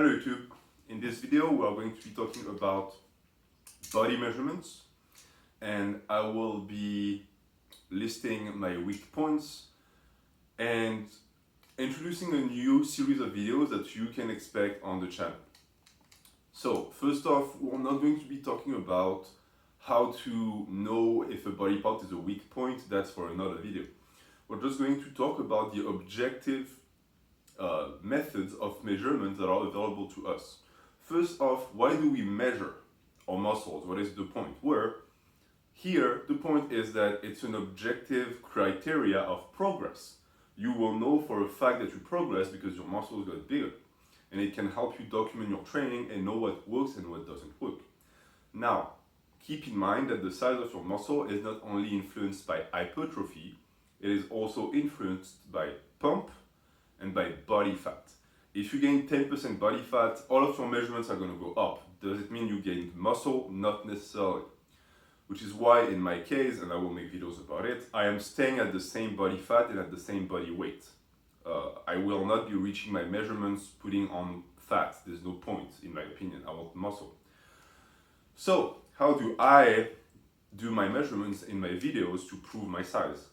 Hello YouTube. In this video we are going to be talking about body measurements, and I will be listing my weak points and introducing a new series of videos that you can expect on the channel. So first off, we're not going to be talking about how to know if a body part is a weak point. That's for another video. We're just going to talk about the objective methods of measurement that are available to us. First off, why do we measure our muscles? What is the point? Where here the point is that it's an objective criteria of progress. You will know for a fact that you progress because your muscles got bigger, and it can help you document your training and know what works and what doesn't work. Now, keep in mind that the size of your muscle is not only influenced by hypertrophy, it is also influenced by pump and by body fat. If you gain 10% body fat, all of your measurements are going to go up. Does it mean you gained muscle? Not necessarily. Which is why in my case, and I will make videos about it, I am staying at the same body fat and at the same body weight. I will not be reaching my measurements putting on fat. There's no point, in my opinion. I want muscle. So how do I do my measurements in my videos to prove my size?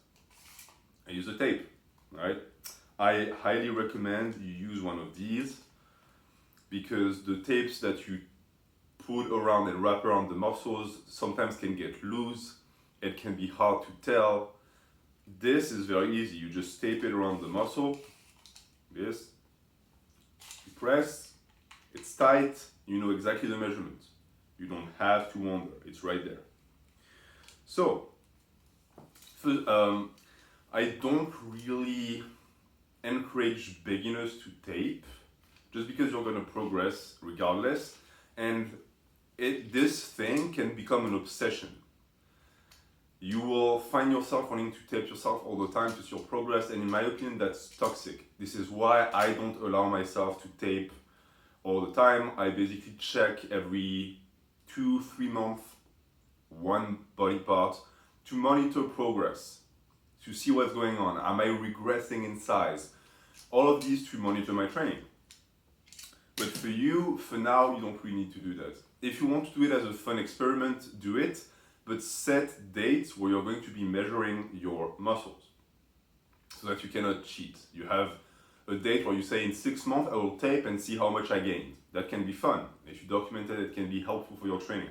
I use a tape, right? I highly recommend you use one of these because the tapes that you put around and wrap around the muscles sometimes can get loose. It can be hard to tell. This is very easy. You just tape it around the muscle. This. You press. It's tight. You know exactly the measurement. You don't have to wonder. It's right there. So, I don't really encourage beginners to tape just because you're going to progress regardless, and this thing can become an obsession. You will find yourself wanting to tape yourself all the time to see your progress, and in my opinion that's toxic. This is why I don't allow myself to tape all the time. I basically check every 2-3 months one body part to monitor progress, to see what's going on. Am I regressing in size? All of these to monitor my training. But for you, for now, you don't really need to do that. If you want to do it as a fun experiment, do it, but set dates where you're going to be measuring your muscles so that you cannot cheat. You have a date where you say in 6 months, I will tape and see how much I gained. That can be fun. If you document it, it can be helpful for your training.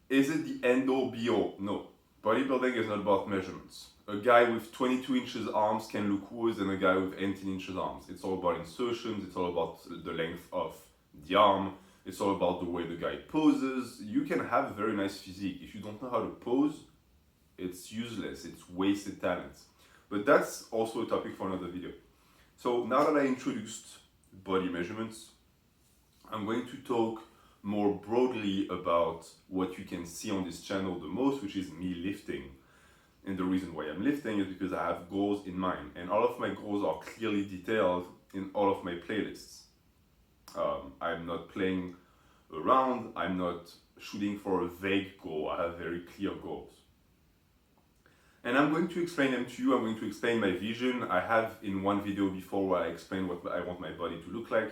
Is it the end all be all? No. Bodybuilding is not about measurements. A guy with 22 inches arms can look worse than a guy with 18 inches arms. It's all about insertions, it's all about the length of the arm, it's all about the way the guy poses. You can have a very nice physique. If you don't know how to pose, it's useless, it's wasted talent. But that's also a topic for another video. So now that I introduced body measurements, I'm going to talk more broadly about what you can see on this channel the most, which is me lifting. And the reason why I'm lifting is because I have goals in mind, and all of my goals are clearly detailed in all of my playlists. I'm not playing around, I'm not shooting for a vague goal. I have very clear goals. And I'm going to explain them to you. I'm going to explain my vision. I have in one video before where I explain what I want my body to look like.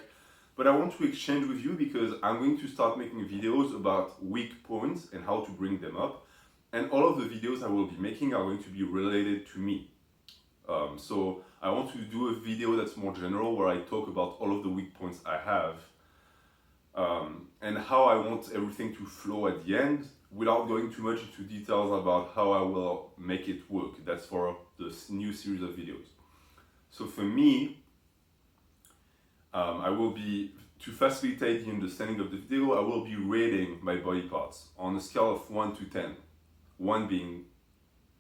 But I want to exchange with you because I'm going to start making videos about weak points and how to bring them up. And all of the videos I will be making are going to be related to me. So I want to do a video that's more general where I talk about all of the weak points I have and how I want everything to flow at the end without going too much into details about how I will make it work. That's for this new series of videos. So for me, I will be, to facilitate the understanding of the video, I will be rating my body parts on a scale of 1 to 10. 1 being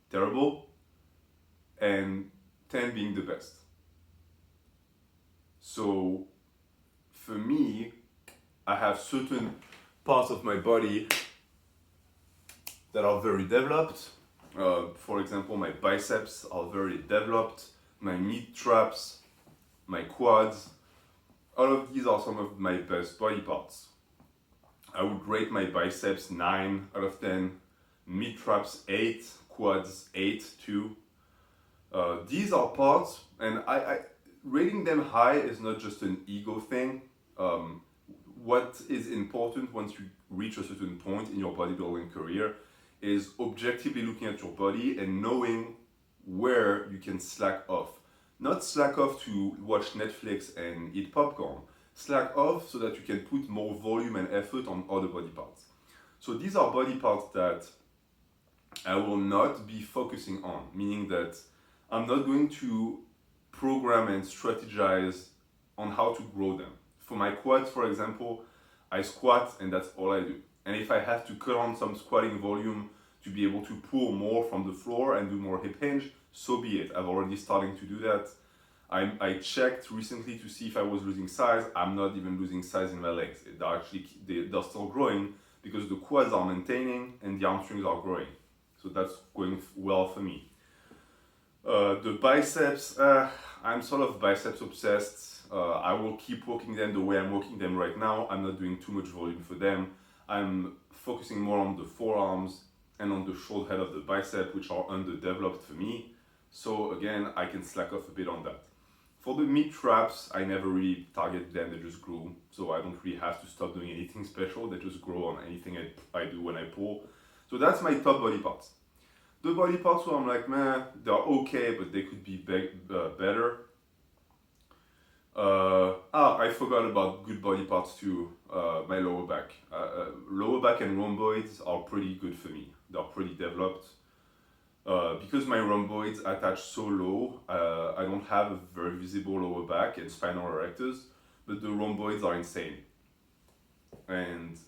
terrible and 10 being the best. So for me, I have certain parts of my body that are very developed. For example, my biceps are very developed, my mid traps, my quads. All of these are some of my best body parts. I would rate my biceps 9 out of 10, mid traps 8, quads 8 too. These are parts, and rating them high is not just an ego thing. What is important once you reach a certain point in your bodybuilding career is objectively looking at your body and knowing where you can slack off. Not slack off to watch Netflix and eat popcorn. Slack off so that you can put more volume and effort on other body parts. So these are body parts that I will not be focusing on, meaning that I'm not going to program and strategize on how to grow them. For my quads, for example, I squat and that's all I do. And if I have to cut on some squatting volume to be able to pull more from the floor and do more hip hinge, so be it. I've already starting to do that. I checked recently to see if I was losing size. I'm not even losing size in my legs. They're still growing because the quads are maintaining and the hamstrings are growing. So that's going well for me. The biceps, I'm sort of biceps obsessed. I will keep working them the way I'm working them right now. I'm not doing too much volume for them. I'm focusing more on the forearms and on the short head of the bicep, which are underdeveloped for me. So again, I can slack off a bit on that. For the mid traps, I never really target them, they just grow. So I don't really have to stop doing anything special. They just grow on anything I do when I pull. So that's my top body parts. The body parts where I'm like, man, they're okay, but they could be better. I forgot about good body parts too. My lower back. Lower back and rhomboids are pretty good for me. They're pretty developed. Because my rhomboids attach so low, I don't have a very visible lower back and spinal erectors, but the rhomboids are insane. And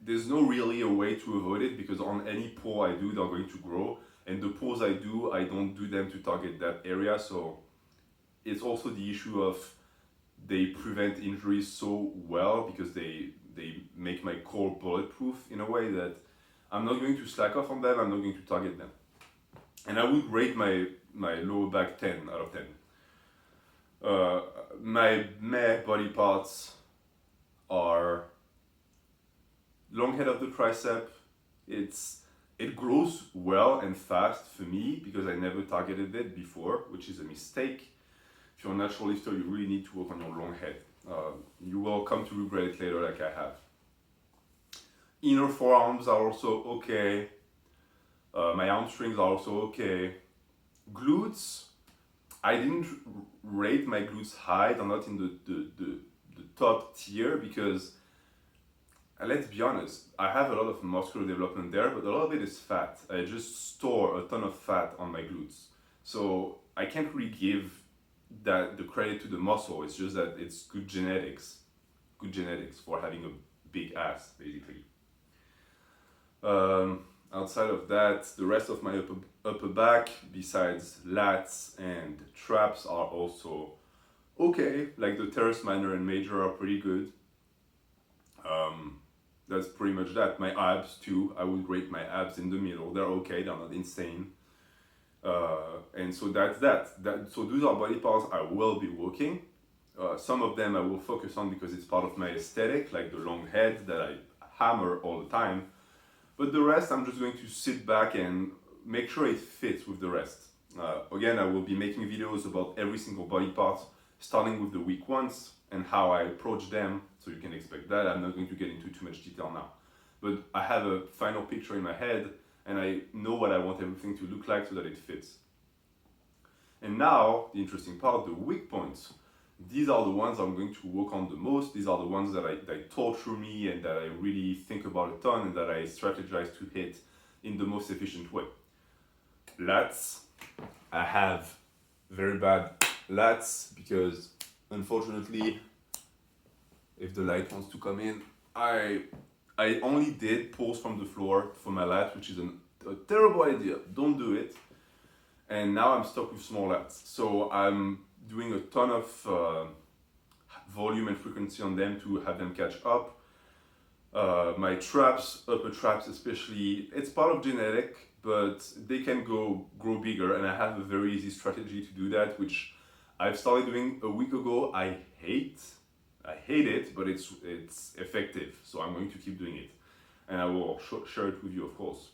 there's no really a way to avoid it because on any pull I do, they're going to grow. And the pulls I do, I don't do them to target that area. So it's also the issue of they prevent injuries so well because they make my core bulletproof in a way that I'm not going to slack off on them, I'm not going to target them. And I would rate my lower back 10 out of 10. My body parts are long head of the tricep. It grows well and fast for me because I never targeted it before, which is a mistake. If you're a natural lifter, you really need to work on your long head. You will come to regret it later like I have. Inner forearms are also okay. My hamstrings are also okay. Glutes, I didn't rate my glutes high. They're not in the top tier because, let's be honest, I have a lot of muscular development there, but a lot of it is fat. I just store a ton of fat on my glutes. So I can't really give the credit to the muscle. It's just that it's good genetics for having a big ass, basically. Outside of that, the rest of my upper back, besides lats and traps, are also okay. Like the teres minor and major are pretty good. That's pretty much that. My abs too, I would rate my abs in the middle. They're okay, they're not insane. And so that's that. So those are body parts I will be working. Some of them I will focus on because it's part of my aesthetic, like the long head that I hammer all the time. But the rest, I'm just going to sit back and make sure it fits with the rest. Again, I will be making videos about every single body part, starting with the weak ones and how I approach them, so you can expect that. I'm not going to get into too much detail now. But I have a final picture in my head, and I know what I want everything to look like so that it fits. And now, the interesting part, the weak points. These are the ones I'm going to work on the most. These are the ones that torture me and that I really think about a ton and that I strategize to hit in the most efficient way. Lats. I have very bad lats because unfortunately, if the light wants to come in, I only did pulls from the floor for my lats, which is a terrible idea. Don't do it. And now I'm stuck with small lats. So I'm doing a ton of volume and frequency on them to have them catch up. My traps, upper traps especially, it's part of genetic, but they can grow bigger, and I have a very easy strategy to do that, which I've started doing a week ago. I hate it, but it's effective, so I'm going to keep doing it, and I will share it with you, of course.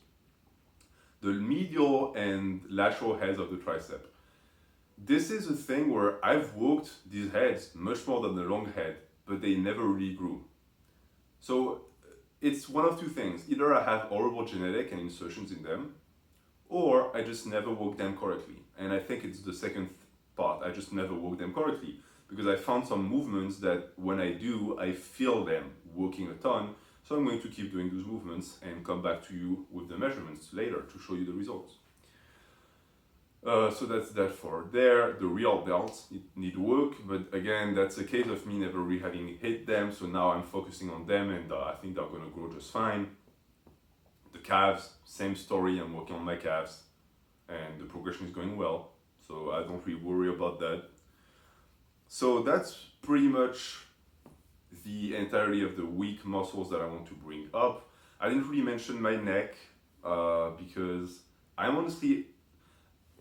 The medial and lateral heads of the tricep. this is a thing where I've worked these heads much more than the long head, but they never really grew. So it's one of two things. Either I have horrible genetic and insertions in them, or I just never work them correctly. And I think it's the second part. I just never work them correctly because I found some movements that when I do, I feel them working a ton. So I'm going to keep doing those movements and come back to you with the measurements later to show you the results. So that's that for there. The real delts need work, but again, that's a case of me never really having hit them. So now I'm focusing on them, and I think they're going to grow just fine. The calves, same story. I'm working on my calves, and the progression is going well. So I don't really worry about that. So that's pretty much the entirety of the weak muscles that I want to bring up. I didn't really mention my neck because I'm honestly,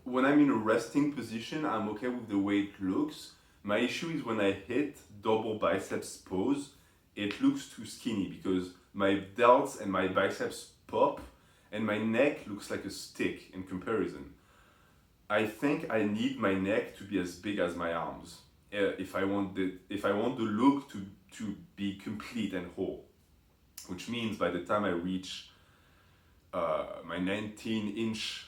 when I'm in a resting position, I'm okay with the way it looks. My issue is when I hit double biceps pose, it looks too skinny because my delts and my biceps pop and my neck looks like a stick in comparison. I think I need my neck to be as big as my arms if I want the look to be complete and whole, which means by the time I reach my 19-inch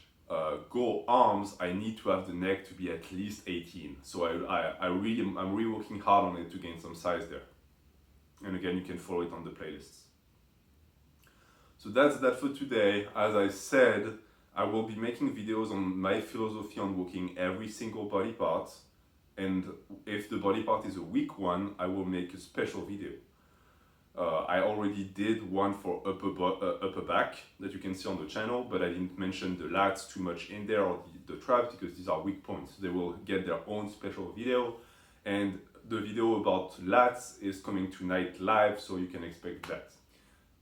goal arms, I need to have the neck to be at least 18. So I'm really working hard on it to gain some size there. And again, you can follow it on the playlists. So that's that for today. As I said, I will be making videos on my philosophy on working every single body part. And if the body part is a weak one, I will make a special video. I already did one for upper back that you can see on the channel, but I didn't mention the lats too much in there or the traps because these are weak points. They will get their own special video, and the video about lats is coming tonight live, so you can expect that.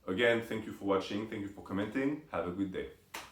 Again, thank you for watching, thank you for commenting, have a good day.